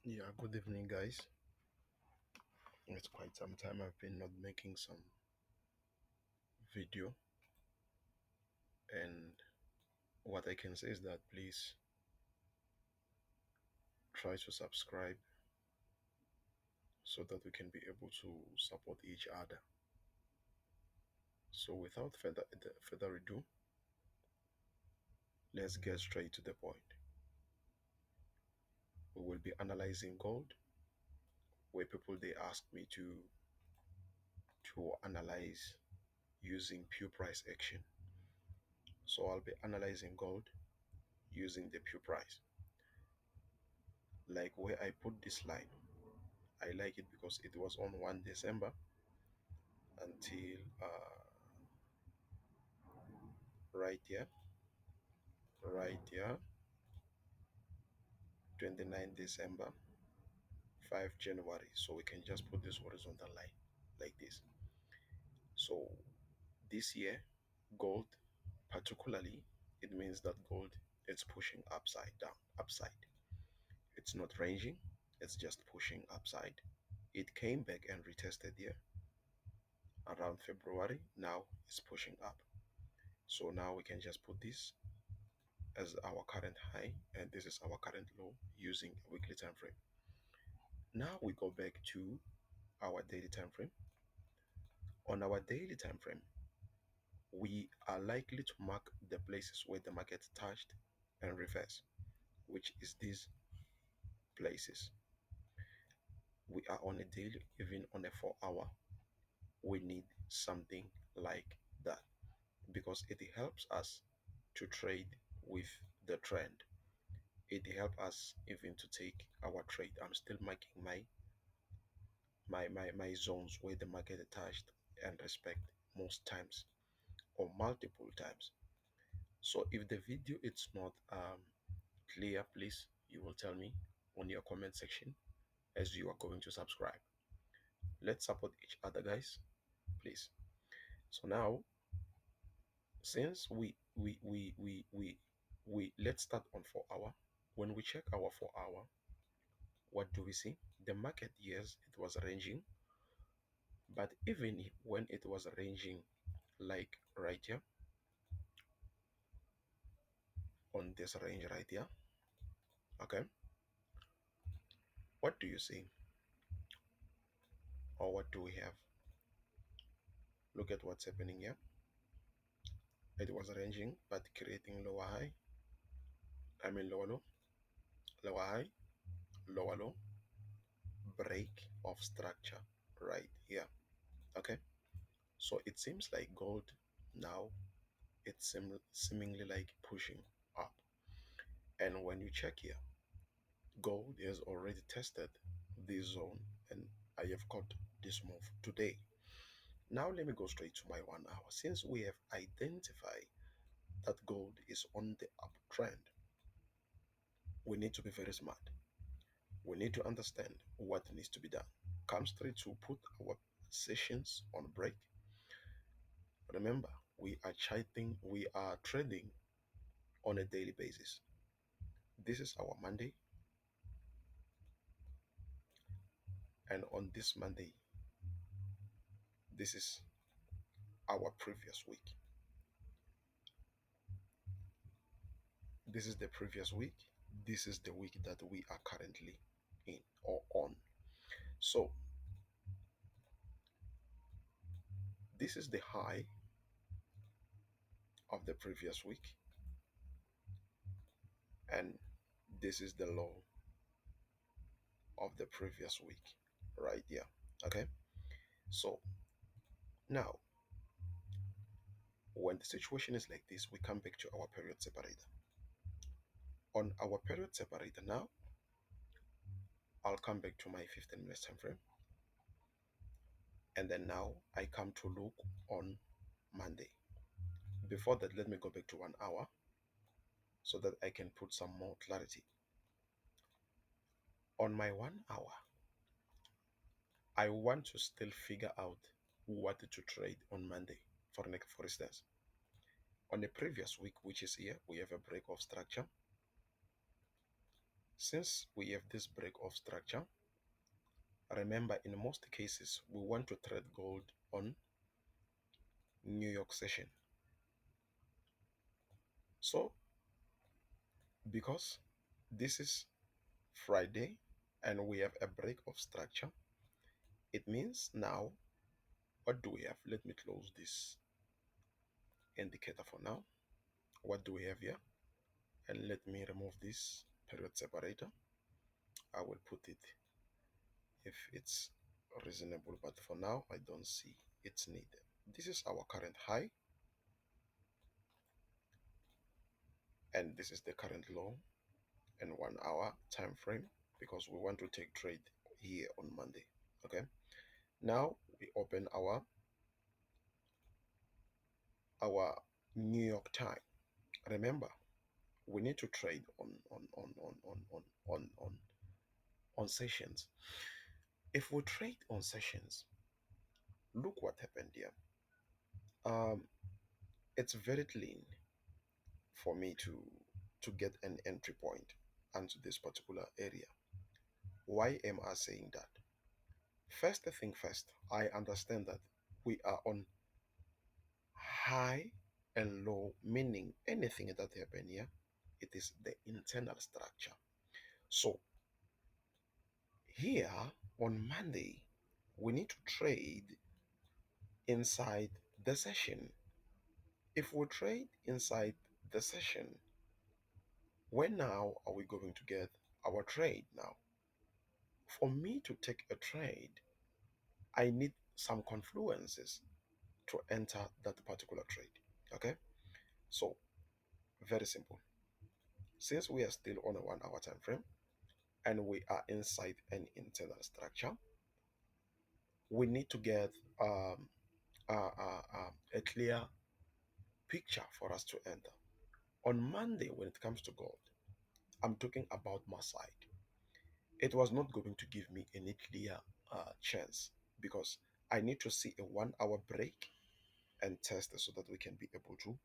Yeah, good evening, guys. It's quite some time I've been not making some video, and what I can say is that please try to subscribe so that we can be able to support each other. So, without further ado, let's get straight to the point. We will be analyzing gold, where people they ask me to analyze using pure price action. So, I'll be analyzing gold using the pure price. Like where I put this line, I like it because it was on 1 December until right here, right here, 29 December, 5 January. So we can just put this horizontal line like this. So this year, gold, particularly, it means that gold is pushing upside down, upside. It's not ranging, it's just pushing upside. It came back and retested here around February. Now it's pushing up. So now we can just put this as our current high and this is our current low using a weekly time frame. Now we go back to our daily time frame. On our daily time frame, we are likely to mark the places where the market touched and reversed, which is these places. We are on a daily, even on a 4 hour. We need something like that because it helps us to trade with the trend. It helps us even to take our trade. I'm still marking my zones where the market touched and respect most times or multiple times. So if the video is not clear, please you will tell me on your comment section as you are going to subscribe. Let's support each other, guys, please. So now, since we let's start on 4 hour. When we check our 4 hour, what do we see? The market, yes, it was ranging, but even when it was ranging, like right here on this range right here, okay, what do you see or what do we have? Look at what's happening here. It was ranging but creating lower high. I mean lower low, lower high, lower low, break of structure right here. Okay. So it seems like gold now it's seemingly like pushing up. And when you check here, gold has already tested this zone and I have caught this move today. Now let me go straight to my 1 hour. Since we have identified that gold is on the uptrend, we need to be very smart. We need to understand what needs to be done. Come straight to put our sessions on break. Remember, we are trading on a daily basis. This is our Monday, and on this Monday, this is our previous week. This is the previous week. This is the week that we are currently in or on. So, this is the high of the previous week, and this is the low of the previous week right here. Okay, so now when the situation is like this, we come back to our period separator. On our period separator now, I'll come back to my 15 minutes time frame, and then now I come to look on Monday. Before that, let me go back to 1 hour so that I can put some more clarity. On my 1 hour, I want to still figure out what to trade on Monday. For instance, on the previous week, which is here, we have a break of structure. Since we have this break of structure, remember in most cases we want to trade gold on New York session. So because this is Friday and we have a break of structure, it means now what do we have? Let me close this indicator for now. What do we have here? And let me remove this period separator. I will put it if it's reasonable, but for now I don't see it's needed. This is our current high and this is the current low in 1 hour time frame because we want to take trade here on Monday. Okay, now we open our New York time. Remember, we need to trade on sessions. If we trade on sessions, look what happened here. Um, it's very clean for me to get an entry point onto this particular area. Why am I saying that? First thing first, I understand that we are on high and low, meaning anything that happen here, it is the internal structure. So here on Monday, we need to trade inside the session. If we trade inside the session, when now are we going to get our trade now? For me to take a trade, I need some confluences to enter that particular trade. Okay, so very simple. Since we are still on a 1 hour time frame and we are inside an internal structure, we need to get a clear picture for us to enter. On Monday, when it comes to gold, I'm talking about my side. It was not going to give me any clear chance because I need to see a 1 hour break and test so that we can be able to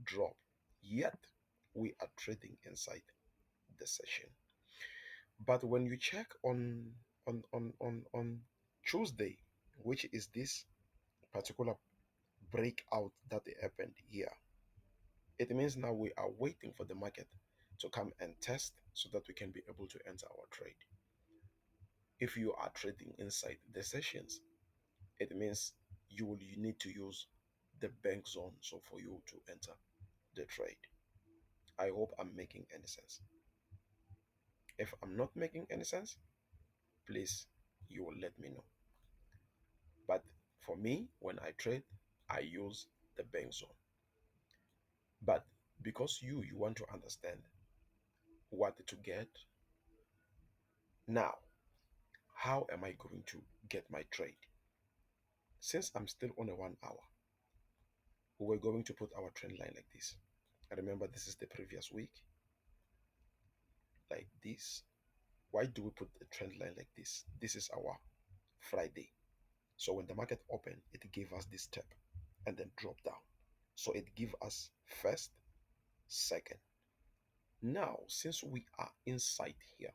drop. Yet, we are trading inside the session. But when you check on Tuesday, which is this particular breakout that happened here, it means now we are waiting for the market to come and test so that we can be able to enter our trade. If you are trading inside the sessions, it means you need to use the bank zone so for you to enter the trade. I hope I'm making any sense. If I'm not making any sense, please you will let me know. But for me, when I trade, I use the bank zone. But because you want to understand what to get now, how am I going to get my trade? Since I'm still on a 1 hour, we're going to put our trend line like this. I remember this is the previous week, like this. Why do we put the trend line like this? This is our Friday. So when the market opened, it gave us this step and then drop down. So it give us first, second. Now, since we are inside here,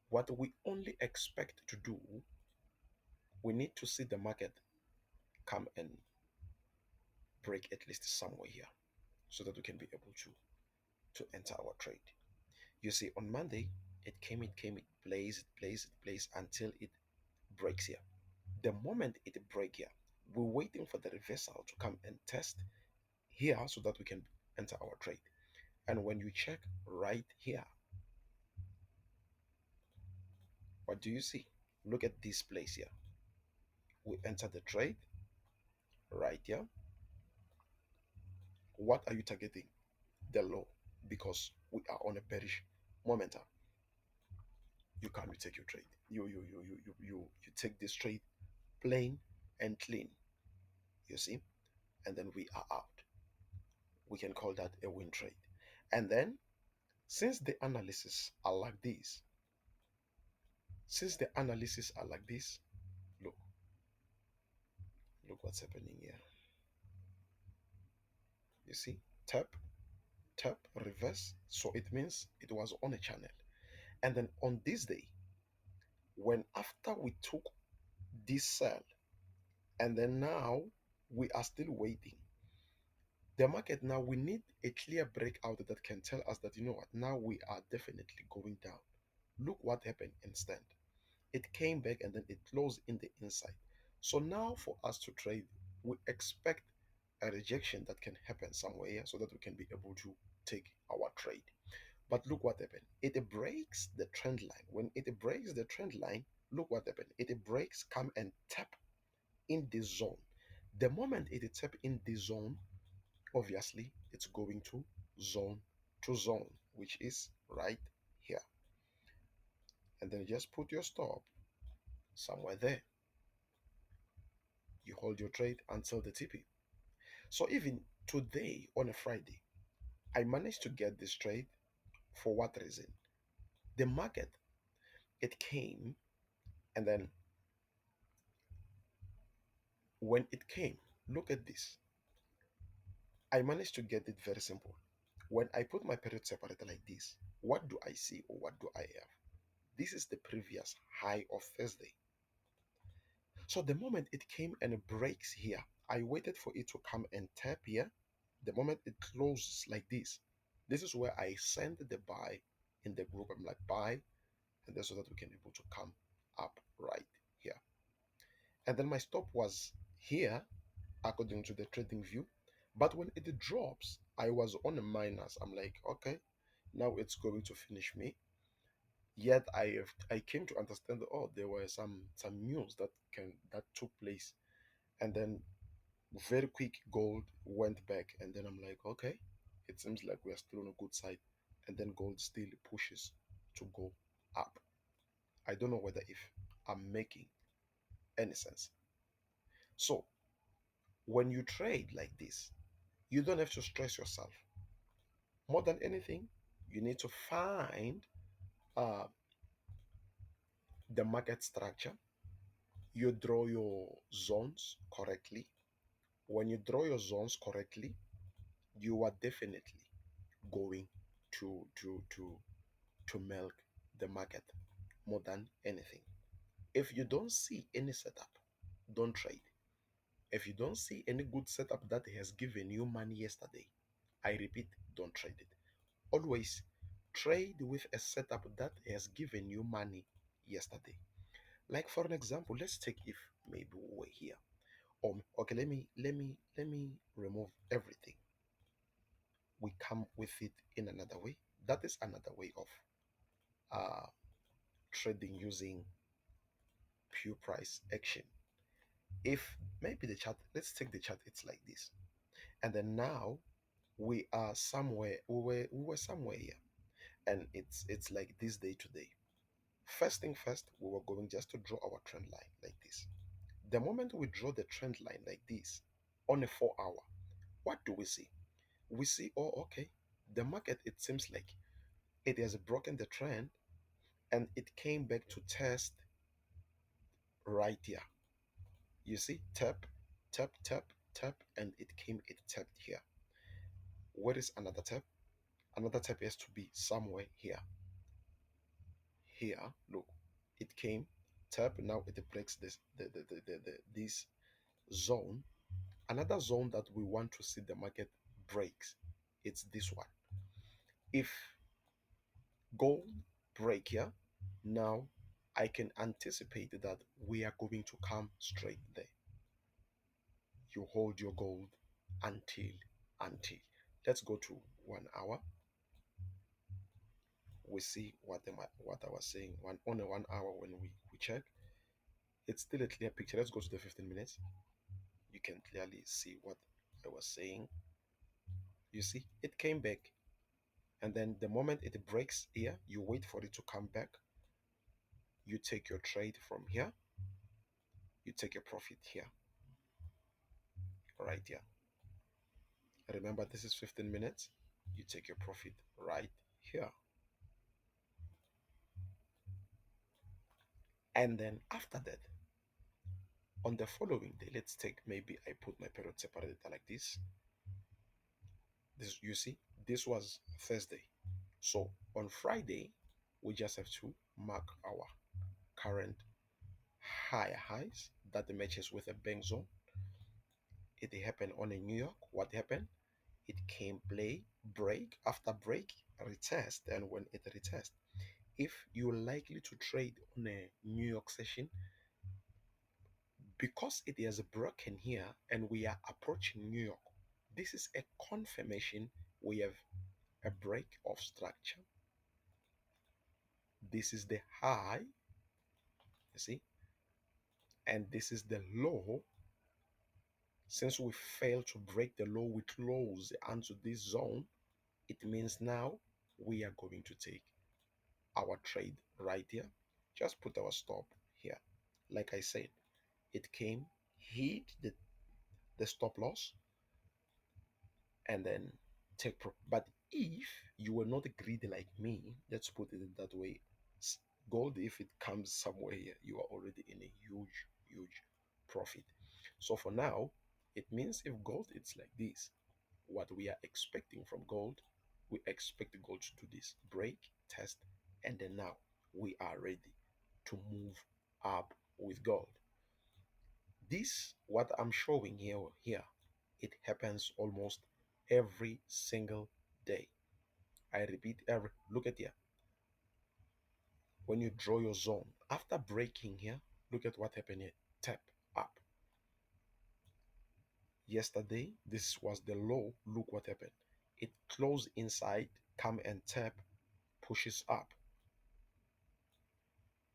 what we only expect to do, we need to see the market come and break at least somewhere here so that we can be able to enter our trade. You see, on Monday, it plays, it plays, it plays until it breaks here. The moment it break here, we're waiting for the reversal to come and test here so that we can enter our trade. And when you check right here, what do you see? Look at this place here. We enter the trade right here. What are you targeting? The low, because we are on a bearish momentum. You come, you take your trade. You take this trade plain and clean. You see, and then we are out. We can call that a win trade. And then, since the analysis are like this, since the analysis are like this, look, look what's happening here. You see, tap, tap, reverse. So it means it was on a channel. And then on this day, when after we took this sell, and then now we are still waiting, the market now we need a clear breakout that can tell us that, you know what, now we are definitely going down. Look what happened instead. It came back and then it closed in the inside. So now for us to trade, we expect a rejection that can happen somewhere here so that we can be able to take our trade. But look what happened. It breaks the trend line. When it breaks the trend line, look what happened. It breaks, come and tap in the zone. The moment it tap in the zone, obviously it's going to zone, which is right here. And then just put your stop somewhere there. You hold your trade until the TP. So even today on a Friday, I managed to get this trade. For what reason? The market, it came, and then when it came, look at this. I managed to get it very simple. When I put my period separator like this, what do I see or what do I have? This is the previous high of Thursday. So the moment it came and it breaks here, I waited for it to come and tap here. The moment it closes like this is where I send the buy in the group. I'm like buy, and then so that we can able to come up right here. And then my stop was here according to the trading view. But when it drops, I was on a minus. I'm like, okay, now it's going to finish me. Yet I came to understand that, oh, there were some news that took place, and then very quick gold went back, and then I'm like, okay, it seems like we are still on a good side, and then gold still pushes to go up. I don't know whether if I'm making any sense. So when you trade like this, you don't have to stress yourself. More than anything, you need to find uh, the market structure. You draw your zones correctly. When you draw your zones correctly, you are definitely going to milk the market more than anything. If you don't see any setup, don't trade. If you don't see any good setup that has given you money yesterday, I repeat, don't trade it. Always trade with a setup that has given you money yesterday. Like for an example, let's take if maybe we were here. Okay, let me remove everything. We come with it in another way. That is another way of uh, trading using pure price action. If maybe the chart, let's take the chart, it's like this. And then now we are somewhere, we were somewhere here. And it's like this day today. First thing first, we were going just to draw our trend line like this. The moment we draw the trend line like this on a 4 hour, what do we see? We see, oh, okay, the market, it seems like it has broken the trend and it came back to test right here. You see, tap, tap, tap, tap, and it tapped here. Where is another tap? Another tap has to be somewhere here. Here, look, it came, tap, now it breaks this zone. Another zone that we want to see the market breaks, it's this one. If gold break here, now I can anticipate that we are going to come straight there. You hold your gold until let's go to 1 hour. We see what I was saying. On a 1 hour, when we check, it's still a clear picture. Let's go to the 15 minutes. You can clearly see what I was saying. You see, it came back, and then the moment it breaks here, you wait for it to come back. You take your trade from here. You take a profit here, right here. Remember, this is 15 minutes. You take your profit right here. And then after that, on the following day, let's take, maybe I put my period separator like this. This, you see, this was Thursday. So on Friday, We just have to mark our current higher highs that matches with a bank zone. It happened on a New York. What happened? It came play, break after break, retest, and when it retest, if you're likely to trade on a New York session, because it is broken here and we are approaching New York, this is a confirmation we have a break of structure. This is the high, you see, and this is the low. Since we failed to break the low, we close onto this zone. It means now we are going to take our trade right here. Just put our stop here. Like I said, it came, hit the stop loss, and then take pro. But if you were not greedy like me, let's put it that way, gold, if it comes somewhere here, you are already in a huge, huge profit. So for now, it means if gold it's like this, what we are expecting from gold, we expect gold to do this break, test, and then now we are ready to move up with gold. This, what I'm showing here, it happens almost every single day. I repeat, every look at here. When you draw your zone, after breaking here, look at what happened here. Tap up. Yesterday, this was the low. Look what happened. It closed inside, come and tap, pushes up.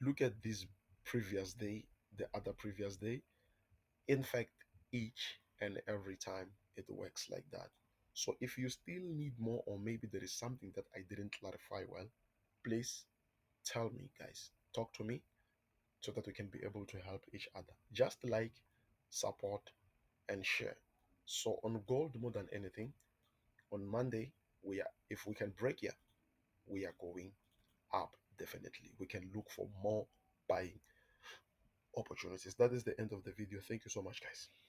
Look at this previous day, the other previous day. In fact, each and every time it works like that. So if you still need more, or maybe there is something that I didn't clarify well, please tell me, guys. Talk to me so that we can be able to help each other. Just like, support, and share. So on gold more than anything, on Monday, we are if we can break here, we are going up definitely. We can look for more buying opportunities. That is the end of the video. Thank you so much, guys.